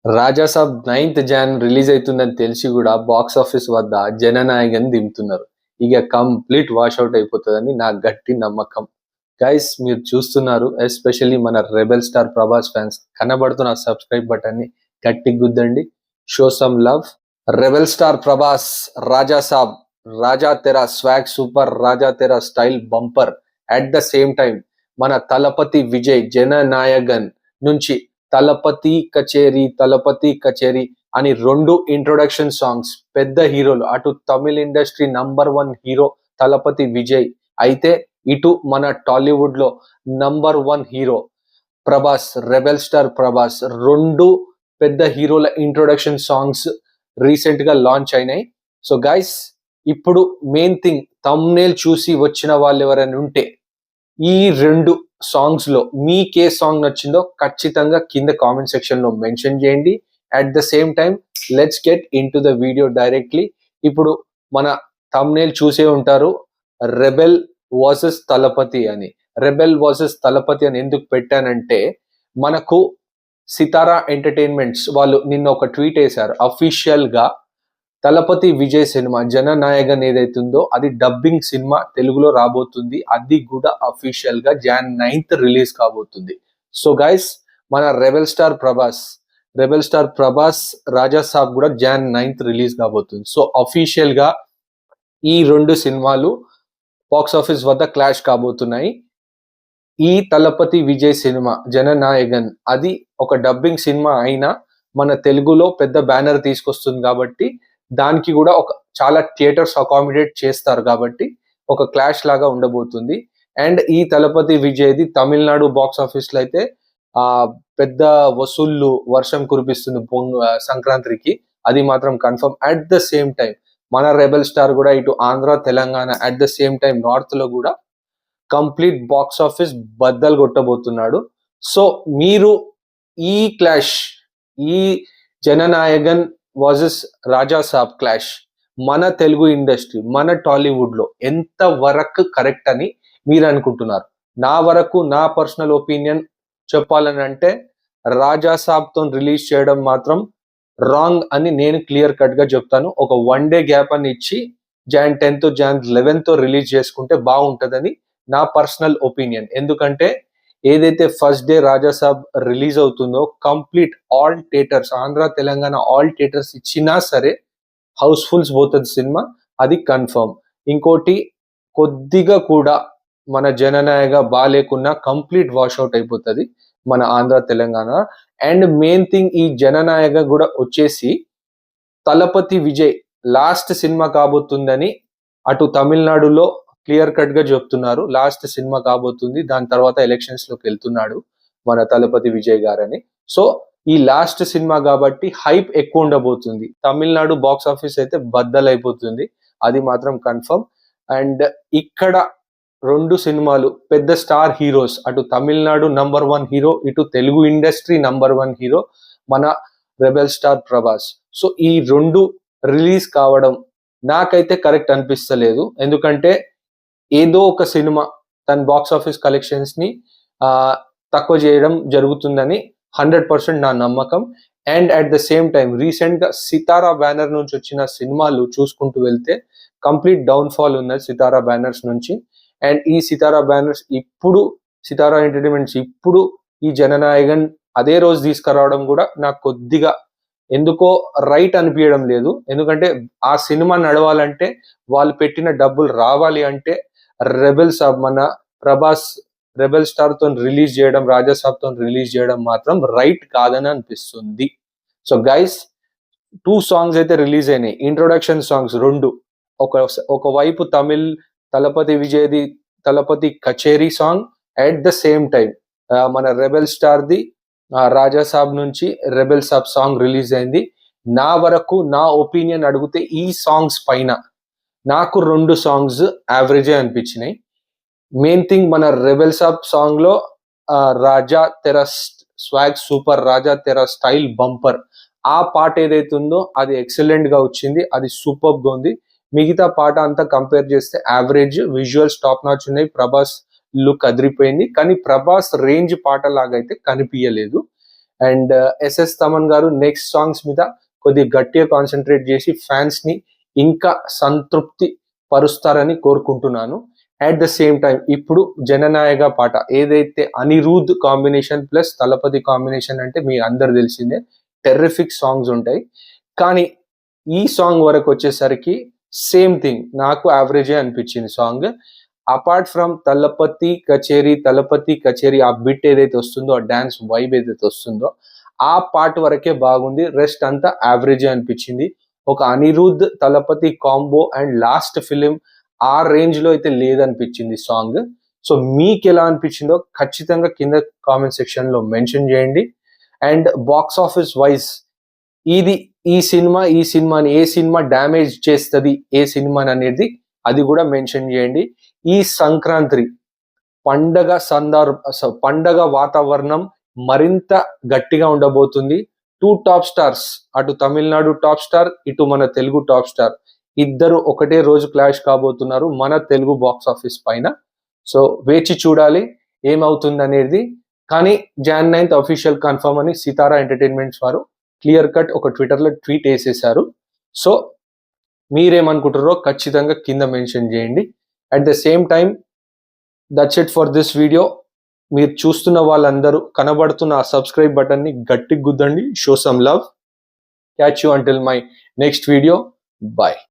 Raja Saab 9th John release అవుతుందని తెలిసి కూడా బాక్స్ ఆఫీస్ వద్ద జననాయకని దింపుతున్నారు. ఇక కంప్లీట్ వాషౌట్ అయిపోతుందని నా గట్టి నమ్మకం. గైస్, మీరు చూస్తున్నారు, ఎస్పెషల్లీ మన రెబెల్ స్టార్ ప్రభాస్ ఫ్యాన్స్ కనబడుతున్న సబ్స్క్రైబ్ బటన్ ని గట్టి గుద్దండి. Show some love. Rebel star Prabhas Rajasaab, రాజా తెరా స్వాగ్ సూపర్, రాజా తెరా style bumper. At the same time మన తలపతి విజయ్ జననాయకన్ నుంచి తలపతి కచేరి అని 2 ఇంట్రొడక్షన్ సాంగ్స్. పెద్ద హీరోలు, అటు Tamil industry number 1 hero Thalapathy Vijay అయితే, ఇటు మన టాలీవుడ్ లో number 1 hero Prabhas, rebel star Prabhas. 2 పెద్ద హీరోల ఇంట్రొడక్షన్ సాంగ్స్ రీసెంట్ గా లాంచ్ అయినాయి. సో గైస్, ఇప్పుడు మెయిన్ థింగ్, థంబ్నెయిల్ చూసి వచ్చిన వాళ్ళు ఎవరైనా ఉంటే ఈ 2 సాంగ్స్ లో మీకే సాంగ్ నచ్చిందో ఖచ్చితంగా కింద కామెంట్ సెక్షన్ లో మెన్షన్ చేయండి. At the same time let's get in to the video directly. ఇప్పుడు మన థంబ్నెయిల్ చూసే ఉంటారు, రెబెల్ వర్సెస్ తలపతి అని. రెబెల్ వర్సెస్ తలపతి అని ఎందుకు పెట్టానంటే, మనకు సితారా ఎంటర్టైన్మెంట్స్ వాళ్ళు నిన్న ఒక ట్వీట్ వేశారు. అఫీషియల్ గా తలపతి విజయ్ సినిమా జననాయకన్ ఏదైతుందో అది డబ్బింగ్ సినిమా తెలుగులో రాబోతుంది. అది కూడా అఫీషియల్ గా జాన్ 9th రిలీజ్ కాబోతుంది. సో గైస్, మన రెబెల్ స్టార్ ప్రభాస్ రాజా సాబ్ కూడా జాన్ 9th రిలీజ్ కాబోతుంది. సో అఫీషియల్ గా ఈ 2 సినిమాలు బాక్స్ ఆఫీస్ వద్ద క్లాష్ కాబోతున్నాయి. ఈ తలపతి విజయ్ సినిమా జననాయకన్ అది ఒక డబ్బింగ్ సినిమా అయినా మన తెలుగులో పెద్ద బ్యానర్ తీసుకొస్తుంది కాబట్టి దానికి కూడా ఒక చాలా థియేటర్స్ అకామిడేట్ చేస్తారు కాబట్టి ఒక క్లాష్ లాగా ఉండబోతుంది. అండ్ ఈ తలపతి విజయ్ది తమిళనాడు బాక్స్ ఆఫీస్ లో అయితే పెద్ద వసూళ్లు వర్షం కురిపిస్తుంది సంక్రాంతికి, అది మాత్రం confirm. At the same time మన రెబెల్ స్టార్ కూడా ఇటు Andhra Telangana at the same time north లో కూడా కంప్లీట్ బాక్స్ ఆఫీస్ బద్దలు కొట్టబోతున్నాడు. సో మీరు ఈ క్లాష్, ఈ జననాయకన్ వర్సెస్ రాజా సాబ్ క్లాష్ మన తెలుగు ఇండస్ట్రీ, మన టాలీవుడ్ లో ఎంత వరకు కరెక్ట్ అని మీరు అనుకుంటున్నారు? నా వరకు, నా పర్సనల్ ఒపీనియన్ చెప్పాలని అంటే, రాజా సాబ్ తో రిలీజ్ చేయడం మాత్రం రాంగ్ అని నేను క్లియర్ కట్ గా చెప్తాను. ఒక 1 డే గ్యాప్ అని ఇచ్చి John 10th John 11th release చేసుకుంటే బాగుంటదని నా పర్సనల్ ఒపీనియన్. ఎందుకంటే ఏదైతే ఫస్ట్ డే రాజా సాబ్ రిలీజ్ అవుతుందో complete all theatres, Andhra Telangana all theatres ఇచ్చినా సరే హౌస్ఫుల్స్ పోతుంది సినిమా, అది కన్ఫర్మ్. ఇంకోటి, కొద్దిగా కూడా మన జననాయక బాలేకున్నా కంప్లీట్ వాష్అవుట్ అయిపోతుంది మన Andhra Telangana. And main thing, ఈ జననాయక కూడా వచ్చేసి తలపతి విజయ్ లాస్ట్ సినిమా కాబోతుందని అటు తమిళనాడులో క్లియర్ కట్ గా చెప్తున్నారు. లాస్ట్ సినిమా కాబోతుంది, దాని తర్వాత ఎలక్షన్స్ లోకి వెళ్తున్నాడు మన తలపతి విజయ్ గారని. సో ఈ లాస్ట్ సినిమా కాబట్టి హైప్ ఎక్కువ ఉండబోతుంది. తమిళనాడు బాక్స్ ఆఫీస్ అయితే బద్దలైపోతుంది, అది మాత్రం కన్ఫర్మ్. అండ్ ఇక్కడ 2 సినిమాలు పెద్ద స్టార్ హీరోస్, అటు తమిళనాడు నంబర్ 1 హీరో, ఇటు తెలుగు ఇండస్ట్రీ నంబర్ 1 హీరో మన రెబెల్ స్టార్ ప్రభాస్. సో ఈ 2 రిలీజ్ కావడం నాకైతే కరెక్ట్ అనిపిస్తలేదు. ఎందుకంటే ఏదో ఒక సినిమా తన బాక్స్ ఆఫీస్ కలెక్షన్స్ ని తక్కువ చేయడం జరుగుతుందని 100% నా నమ్మకం. And at the same time recent గా సితారా బ్యానర్ నుంచి వచ్చిన సినిమాలు చూసుకుంటూ వెళ్తే కంప్లీట్ డౌన్ ఫాల్ ఉన్నది సితారా బ్యానర్స్ నుంచి. అండ్ ఈ సితారా బ్యానర్స్ ఇప్పుడు, సితారా ఎంటర్టైన్మెంట్స్ ఇప్పుడు ఈ జననాయకన్ అదే రోజు తీసుకురావడం కూడా నాకు కొద్దిగా ఎందుకో రైట్ అనిపించడం లేదు. ఎందుకంటే ఆ సినిమా నడవాలంటే, వాళ్ళు పెట్టిన డబ్బులు రావాలి అంటే రెబెల్ సాబ్, మన ప్రభాస్ రెబెల్ స్టార్ తో రిలీజ్ చేయడం, రాజా సాబ్ తో రిలీజ్ చేయడం మాత్రం రైట్ కాదని అనిపిస్తుంది. సో గైస్, 2 సాంగ్స్ అయితే రిలీజ్ అయినాయి, ఇంట్రొడక్షన్ సాంగ్స్ 2. ఒకవైపు తమిళ్ తలపతి విజయ్ది తలపతి కచేరీ song, at the same time మన రెబెల్ స్టార్ ది రాజా సాబ్ నుంచి రెబెల్ సాబ్ సాంగ్ రిలీజ్ అయింది. నా వరకు, నా ఒపీనియన్ అడిగితే ఈ సాంగ్స్ పైన నాకు 2 సాంగ్స్ యావరేజే అనిపించినాయి. మెయిన్ థింగ్, మన రెబెల్ సాబ్ సాంగ్ లో రాజా తెరా స్వాగ్ సూపర్, రాజా తెరా స్టైల్ బంపర్, ఆ పాట ఏదైతే ఉందో అది ఎక్సలెంట్ గా వచ్చింది, అది సూపర్ గా ఉంది. మిగతా పాట అంతా కంపేర్ చేస్తే యావరేజ్. విజువల్స్ టాప్ నాచ్ ఉన్నాయి, ప్రభాస్ లుక్ అదిరిపోయింది, కానీ ప్రభాస్ రేంజ్ పాట లాగైతే కనిపించలేదు. అండ్ ఎస్ఎస్ తమన్ గారు నెక్స్ట్ సాంగ్స్ మీద కొద్దిగా గట్టిగా కాన్సన్ట్రేట్ చేసి ఫ్యాన్స్ ని ఇంకా సంతృప్తి పరుస్తారని కోరుకుంటున్నాను. అట్ ద సేమ్ టైం ఇప్పుడు జననాయక పాట ఏదైతే Anirudh combination plus Thalapathy combination అంటే మీ అందరు తెలిసిందే, టెర్రిఫిక్ సాంగ్స్ ఉంటాయి. కానీ ఈ సాంగ్ వరకు వచ్చేసరికి సేమ్ థింగ్, నాకు యావరేజే అనిపించింది సాంగ్. అపార్ట్ ఫ్రమ్ తలపతి కచేరీ ఆ బిట్ ఏదైతే వస్తుందో, ఆ డాన్స్ వైబ్ ఏదైతే వస్తుందో ఆ పార్ట్ వరకే బాగుంది, రెస్ట్ అంతా యావరేజే అనిపించింది. ఒక Anirudh Thalapathy combo and last film ఆ రేంజ్ లో అయితే లేదనిపించింది సాంగ్. సో మీకు ఎలా అనిపించిందో ఖచ్చితంగా కింద కామెంట్ సెక్షన్ లో మెన్షన్ చేయండి. అండ్ బాక్స్ ఆఫీస్ వైజ్ ఈ సినిమాని ఏ సినిమా డ్యామేజ్ చేస్తుంది ఏ సినిమా అనేది అది కూడా మెన్షన్ చేయండి. ఈ సంక్రాంతి పండగ వాతావరణం మరింత గట్టిగా ఉండబోతుంది. 2 టాప్ స్టార్స్, అటు తమిళనాడు టాప్ స్టార్, ఇటు మన తెలుగు టాప్ స్టార్, ఇద్దరు ఒకటే రోజు క్లాష్ కాబోతున్నారు మన తెలుగు బాక్స్ ఆఫీస్ పైన. సో వేచి చూడాలి ఏమవుతుంది అనేది. కానీ Jan 9th అఫీషియల్ కన్ఫర్మ్ అని సితారా ఎంటర్టైన్మెంట్స్ వారు క్లియర్ కట్ ఒక ట్విట్టర్లో ట్వీట్ వేసేసారు. సో మీరేమనుకుంటారో ఖచ్చితంగా కింద మెన్షన్ చేయండి. At the same time that's it for this video. మీరు చూస్తున్న వాళ్ళందరూ కనబడుతున్న ఆ సబ్స్క్రైబ్ బటన్ ని గట్టి గుద్దండి. Show some love. Catch you until my next video. Bye.